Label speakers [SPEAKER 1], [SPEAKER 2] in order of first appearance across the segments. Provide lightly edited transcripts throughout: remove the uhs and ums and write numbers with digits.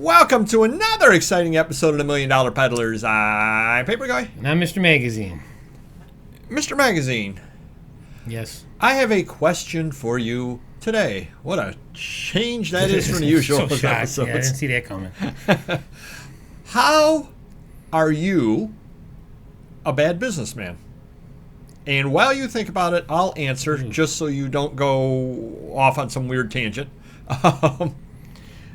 [SPEAKER 1] Welcome to another exciting episode of the $1 Million Peddlers. I'm Papergoy.
[SPEAKER 2] And I'm Mr. Magazine.
[SPEAKER 1] Mr. Magazine.
[SPEAKER 2] Yes.
[SPEAKER 1] I have a question for you today. What a change that is from the usual
[SPEAKER 2] so shocked.
[SPEAKER 1] episodes.
[SPEAKER 2] Yeah, I didn't see that coming.
[SPEAKER 1] How are you a bad businessman? And while you think about it, I'll answer just so you don't go off on some weird tangent.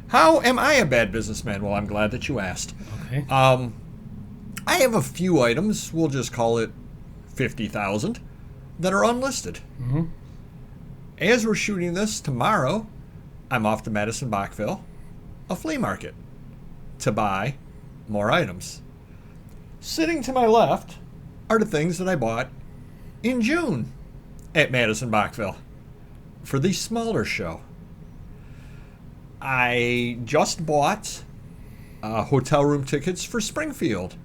[SPEAKER 1] How am I a bad businessman? Well, I'm glad that you asked.
[SPEAKER 2] Okay.
[SPEAKER 1] I have a few items, we'll just call it 50,000, that are unlisted.
[SPEAKER 2] Mm-hmm.
[SPEAKER 1] As we're shooting this tomorrow, I'm off to Madison Bachville, a flea market, to buy more items. Sitting to my left are the things that I bought in June at Madison Bachville for the smaller show. I just bought hotel room tickets for Springfield.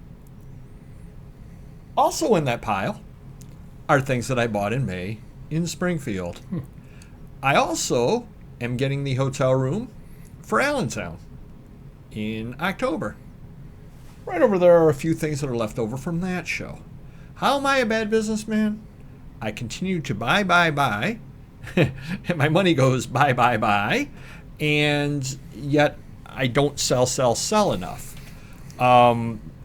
[SPEAKER 1] Also in that pile are things that I bought in May in Springfield. I also am getting the hotel room for Allentown in October. Right over there are a few things that are left over from that show. How am I a bad businessman? I continue to buy. And my money goes buy. And yet I don't sell enough.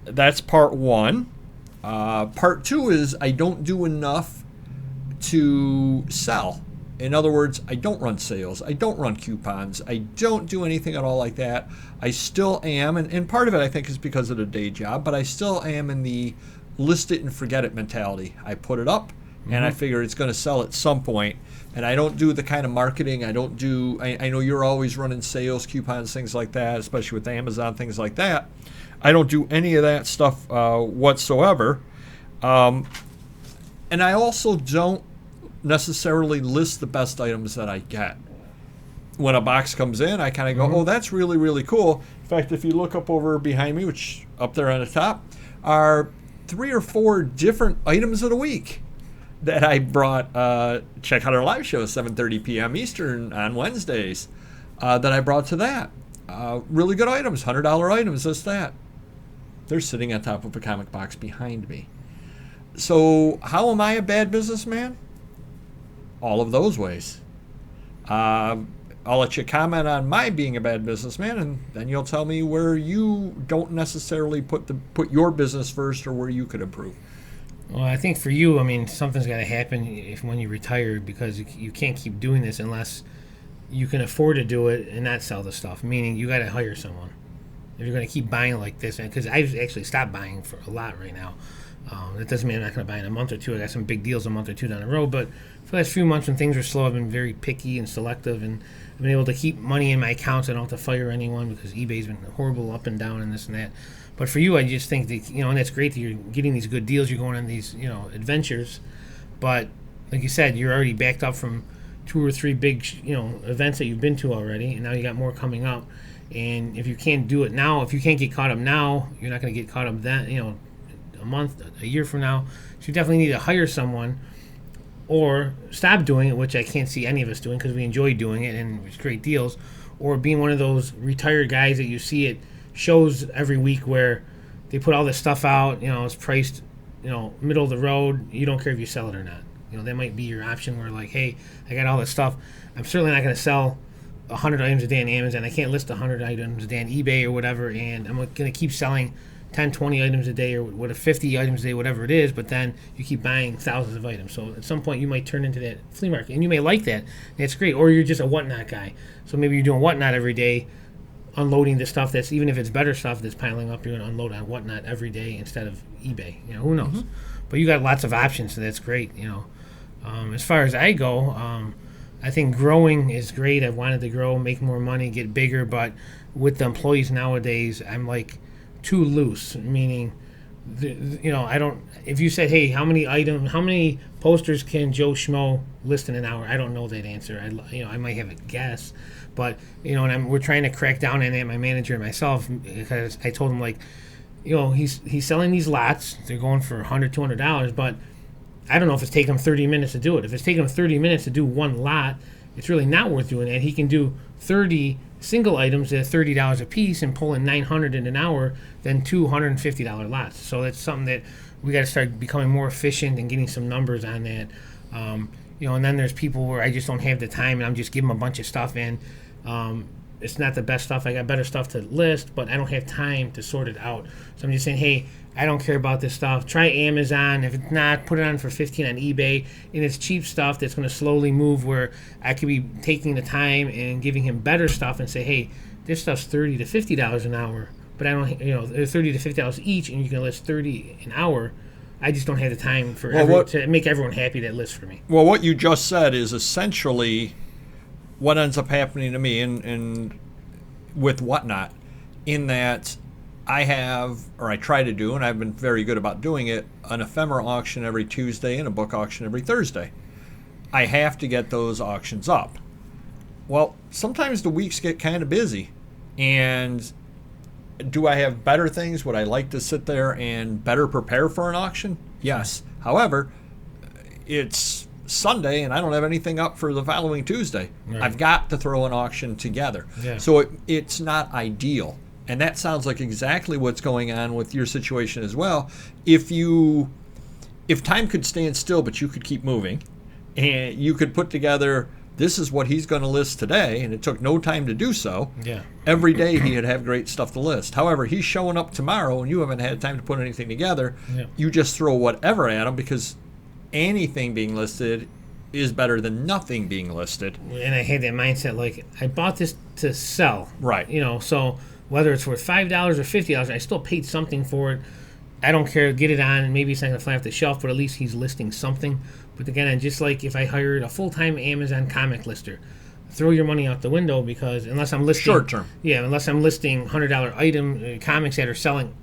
[SPEAKER 1] That's part one. Part two is I don't do enough to sell. In other words, I don't run sales. I don't run coupons. I don't do anything at all like that. I still am, and part of it I think is because of the day job, but I still am in the list it and forget it mentality. I put it up, and I figure it's going to sell at some point. And I don't do the kind of marketing. I know you're always running sales, coupons, things like that, especially with Amazon, things like that. I don't do any of that stuff whatsoever. And I also don't necessarily list the best items that I get. When a box comes in, I kind of go, oh, that's really, really cool. In fact, if you look up over behind me, which up there on the top, are 3 or 4 different items of the week that I brought. Check out our live show, 7:30 p.m. Eastern on Wednesdays, that I brought to that. Really good items, $100 items, just that. They're sitting on top of a comic box behind me. So how am I a bad businessman? All of those ways. I'll let you comment on my being a bad businessman, and then you'll tell me where you don't necessarily put your business first or where you could improve.
[SPEAKER 2] Well, I think for you, I mean, something's got to happen when you retire, because you can't keep doing this unless you can afford to do it and not sell the stuff. Meaning you got to hire someone if you're going to keep buying like this. Because I've actually stopped buying for a lot right now. That doesn't mean I'm not going to buy in a month or two. I got some big deals a month or two down the road. But for the last few months when things are slow, I've been very picky and selective, and I've been able to keep money in my accounts. I don't have to fire anyone because eBay's been horrible up and down and this and that. But for you, I just think that, and that's great that you're getting these good deals. You're going on these, adventures. But like you said, you're already backed up from 2 or 3 big, events that you've been to already, and now you got more coming up. And if you can't do it now, if you can't get caught up now, you're not going to get caught up then, a month, a year from now. So you definitely need to hire someone or stop doing it, which I can't see any of us doing because we enjoy doing it and it's great deals, or being one of those retired guys that you see at shows every week where they put all this stuff out, it's priced, middle of the road. You don't care if you sell it or not. That might be your option where like, hey, I got all this stuff. I'm certainly not going to sell 100 items a day on Amazon. I can't list 100 items a day on eBay or whatever, and I'm going to keep selling 10, 20 items a day or 50 items a day, whatever it is, but then you keep buying thousands of items. So at some point you might turn into that flea market, and you may like that. That's great. Or you're just a whatnot guy. So maybe you're doing whatnot every day, unloading the stuff that's, even if it's better stuff that's piling up, you're going to unload on whatnot every day instead of eBay. Who knows? Mm-hmm. But you got lots of options, so that's great. As far as I go, I think growing is great. I've wanted to grow, make more money, get bigger, but with the employees nowadays, I'm like too loose, meaning, I don't, if you said, hey, how many posters can Joe Schmo list in an hour? I don't know that answer. I might have a guess, but, and we're trying to crack down on it, my manager and myself, because I told him, like, he's selling these lots. They're going for $100, $200, but I don't know if it's taking him 30 minutes to do it. If it's taking him 30 minutes to do one lot, it's really not worth doing that. He can do 30 single items at $30 a piece and pulling 900 in an hour than $250 lots. So that's something that we got to start becoming more efficient and getting some numbers on that. And then there's people where I just don't have the time and I'm just giving them a bunch of stuff in. It's not the best stuff. I got better stuff to list, but I don't have time to sort it out. So I'm just saying, hey, I don't care about this stuff. Try Amazon. If it's not, put it on for $15 on eBay. And it's cheap stuff that's going to slowly move where I could be taking the time and giving him better stuff and say, hey, this stuff's $30 to $50 an hour, but I don't, they're $30 to $50 each, and you can list $30 an hour. I just don't have the time for to make everyone happy that lists for me.
[SPEAKER 1] Well, what you just said is essentially what ends up happening to me and with Whatnot, in that I have, or I try to do, and I've been very good about doing it, an ephemera auction every Tuesday and a book auction every Thursday. I have to get those auctions up. Well, sometimes the weeks get kind of busy, and do I have better things? Would I like to sit there and better prepare for an auction? Yes. However, it's Sunday and I don't have anything up for the following Tuesday. Right. I've got to throw an auction together. Yeah. So it's not ideal. And that sounds like exactly what's going on with your situation as well. If time could stand still, but you could keep moving, and you could put together, this is what he's going to list today, and it took no time to do so.
[SPEAKER 2] Yeah.
[SPEAKER 1] Every day he'd have great stuff to list. However, he's showing up tomorrow and you haven't had time to put anything together. Yeah. You just throw whatever at him because anything being listed is better than nothing being listed.
[SPEAKER 2] And I had that mindset, like, I bought this to sell.
[SPEAKER 1] Right.
[SPEAKER 2] So whether it's worth $5 or $50, I still paid something for it. I don't care, get it on. Maybe it's not going to fly off the shelf, but at least he's listing something. But again, just like if I hired a full-time Amazon comic lister, throw your money out the window, because unless I'm listing
[SPEAKER 1] short term,
[SPEAKER 2] unless I'm listing $100 item comics that are selling,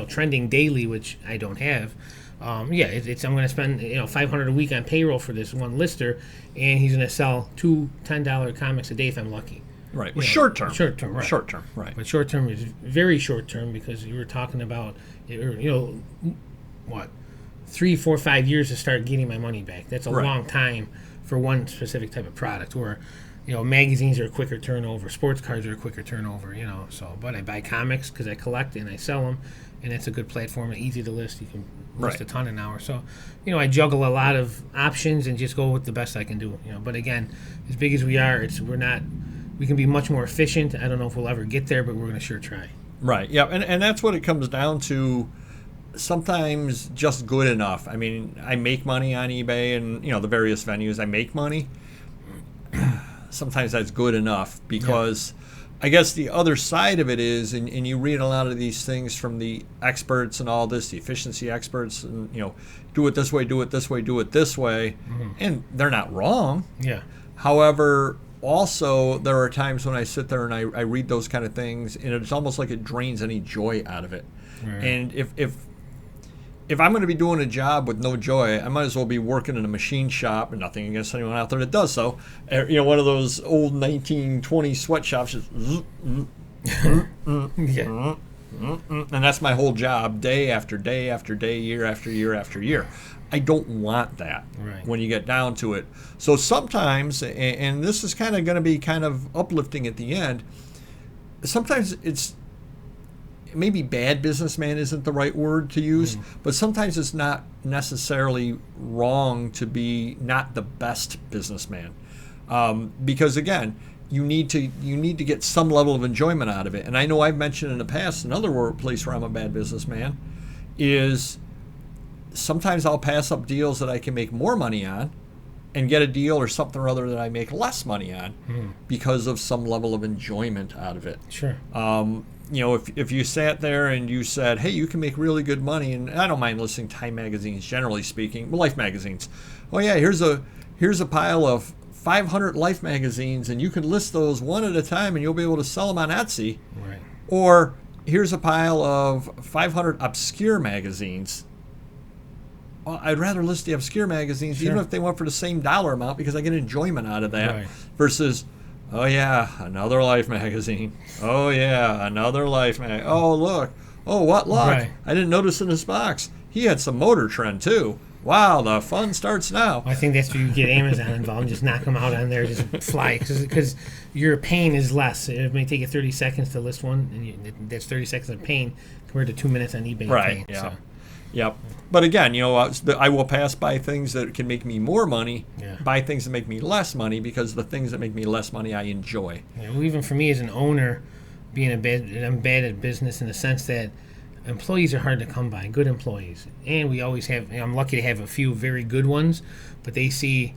[SPEAKER 2] trending daily, which I don't have. I'm going to spend $500 a week on payroll for this one lister, and he's going to sell two $10 comics a day if I'm lucky.
[SPEAKER 1] Right. Well, short term.
[SPEAKER 2] Short term, right.
[SPEAKER 1] Short term, right.
[SPEAKER 2] But short term is very short term, because you were talking about, 3, 4, 5 years to start getting my money back. That's a long time for one specific type of product. Where, magazines are a quicker turnover, sports cards are a quicker turnover. But I buy comics because I collect and I sell them, and it's a good platform, easy to list. You can list a ton an hour. So, I juggle a lot of options and just go with the best I can do. But again, as big as we are, we can be much more efficient. I don't know if we'll ever get there, but we're going to sure try.
[SPEAKER 1] Right. Yeah, and that's what it comes down to. Sometimes just good enough. I mean, I make money on eBay and the various venues. I make money. Sometimes that's good enough, because I guess the other side of it is, and you read a lot of these things from the experts and all this, the efficiency experts, and do it this way, do it this way, do it this way, and they're not wrong.
[SPEAKER 2] Yeah.
[SPEAKER 1] However, also there are times when I sit there and I read those kind of things, and it's almost like it drains any joy out of it. Right. And if I'm going to be doing a job with no joy, I might as well be working in a machine shop, and nothing against anyone out there that does so. One of those old 1920 sweatshops, just and that's my whole job, day after day after day, year after year after year. I don't want that when you get down to it. So sometimes, and this is kind of going to be kind of uplifting at the end, sometimes it's, maybe bad businessman isn't the right word to use, but sometimes it's not necessarily wrong to be not the best businessman, because again, you need to get some level of enjoyment out of it. And I know I've mentioned in the past, another place where I'm a bad businessman is sometimes I'll pass up deals that I can make more money on and get a deal or something or other that I make less money on because of some level of enjoyment out of it.
[SPEAKER 2] Sure.
[SPEAKER 1] If you sat there and you said, hey, you can make really good money, and I don't mind listing Time magazines, generally speaking, Life magazines. Oh yeah, here's a pile of 500 Life magazines, and you can list those one at a time, and you'll be able to sell them on Etsy.
[SPEAKER 2] Right.
[SPEAKER 1] Or here's a pile of 500 obscure magazines. Well, I'd rather list the obscure magazines, even if they went for the same dollar amount, because I get enjoyment out of that, versus, oh yeah, another Life magazine. Oh yeah, another Life magazine. Oh look. Oh, what luck. Right. I didn't notice in this box. He had some Motor Trend too. Wow, the fun starts now.
[SPEAKER 2] I think that's where you get Amazon involved and just knock them out on there, just fly, because your pain is less. It may take you 30 seconds to list one, and that's 30 seconds of pain compared to 2 minutes on eBay.
[SPEAKER 1] Right.
[SPEAKER 2] Pain,
[SPEAKER 1] Yeah.
[SPEAKER 2] so.
[SPEAKER 1] Yep. But again, I will pass by things that can make me more money,
[SPEAKER 2] Yeah.
[SPEAKER 1] buy things that make me less money, because the things that make me less money I enjoy.
[SPEAKER 2] Yeah, well, even for me as an owner, I'm bad at business in the sense that employees are hard to come by, good employees. And we always have, I'm lucky to have a few very good ones, but they see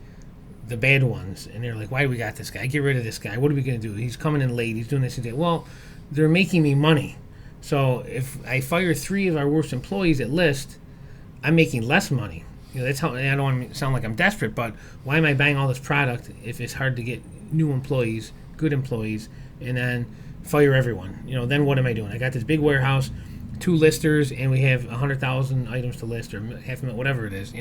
[SPEAKER 2] the bad ones and they're like, why do we got this guy? Get rid of this guy. What are we going to do? He's coming in late. He's doing this and that. Well, they're making me money. So if I fire 3 of our worst employees at list, I'm making less money. That's how. I don't want to sound like I'm desperate, but why am I buying all this product if it's hard to get new employees, good employees, and then fire everyone? Then what am I doing? I got this big warehouse, 2 listers, and we have 100,000 items to list, or half a million, whatever it is.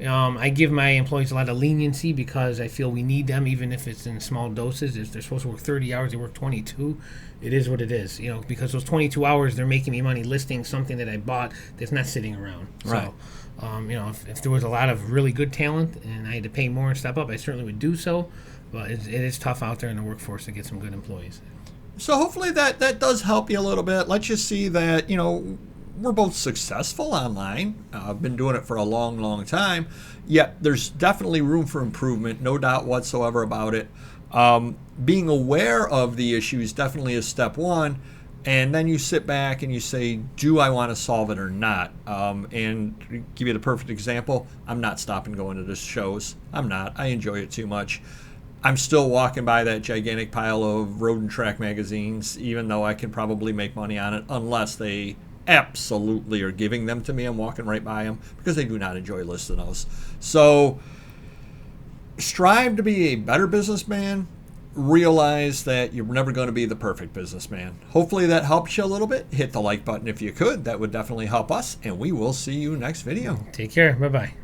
[SPEAKER 2] I give my employees a lot of leniency because I feel we need them, even if it's in small doses. If they're supposed to work 30 hours, they work 22. It is what it is, because those 22 hours, they're making me money listing something that I bought that's not sitting around.
[SPEAKER 1] Right.
[SPEAKER 2] So, if there was a lot of really good talent and I had to pay more and step up, I certainly would do so. But it is tough out there in the workforce to get some good employees.
[SPEAKER 1] So hopefully that does help you a little bit. Let's just see that, we're both successful online. I've been doing it for a long, long time. Yet there's definitely room for improvement, no doubt whatsoever about it. Being aware of the issues definitely is step one. And then you sit back and you say, do I want to solve it or not? And to give you the perfect example, I'm not stopping going to the shows. I'm not. I enjoy it too much. I'm still walking by that gigantic pile of road and track magazines, even though I can probably make money on it, unless they absolutely are giving them to me. I'm walking right by them because they do not enjoy listing those. So strive to be a better businessman. Realize that you're never going to be the perfect businessman. Hopefully that helps you a little bit. Hit the like button if you could. That would definitely help us. And we will see you next video.
[SPEAKER 2] Take care. Bye-bye.